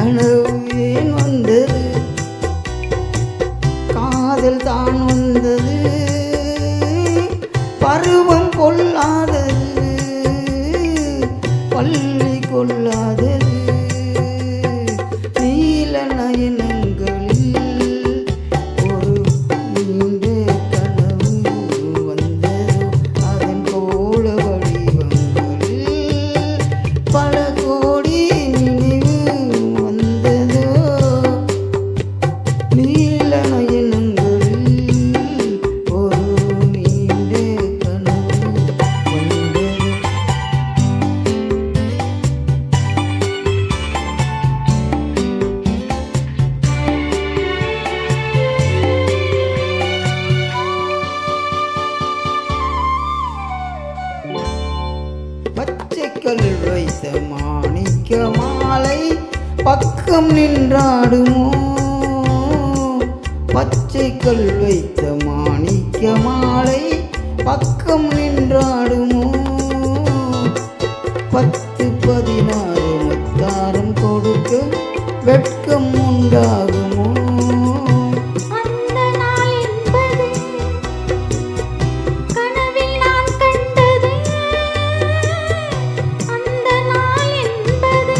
கனவு ஏன் வந்தது, காதல் தான் வந்தது, பருவம் கொள்ளாதது, பள்ளி கொள்ளாதது, நீல நயனங்களில் ஒரு நீண்ட கனவு வந்தது, அதன் கோல வடிவங்களில் பல கோடி நினைவு வந்ததோ, நீல நயனங்களில் ஒரு நீண்ட கனவு வந்தது. பச்சைக்கல் வைத்த மாணிக்க மாலை பக்கம் நின்றாடுமோ, பச்சைக்கல் வைத்த மாணிக்க மாலை பக்கம் நின்றாடுமோ, 10-16 முத்தாரம் கொடுக்க வெட்கம் உண்டாகுமோ, அந்த நாள் என்பது கனவில் நான் கண்டது, அந்த நாள் என்பது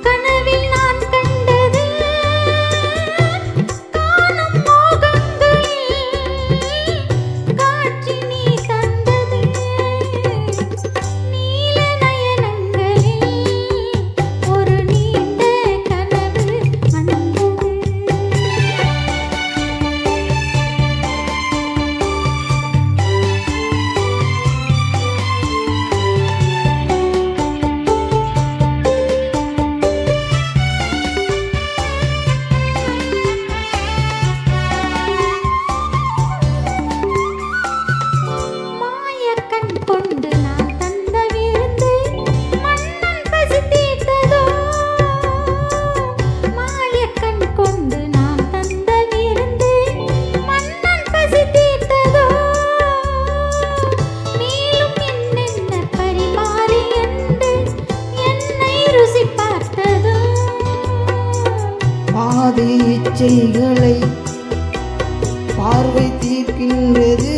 கனவில் நான் கண்டது, காணும் மோகங்களில் காட்சி நீ தந்தது, நீல நயனங்களில் ஒரு நீண்ட கனவு வந்தது. மாயக்கண் கொண்டு நான் தந்த விருந்து மன்னன் பசி தீர்த்ததோ, மாயக்கண் கொண்டு நான் தந்த விருந்து மன்னன் பசி தீர்த்ததோ, மேலும் என்னென்ன பரிமாறி என்று என்னை ருசி பார்த்ததோ, பாதி இச்சைகளை பார்வை தீர்க்கின்றது,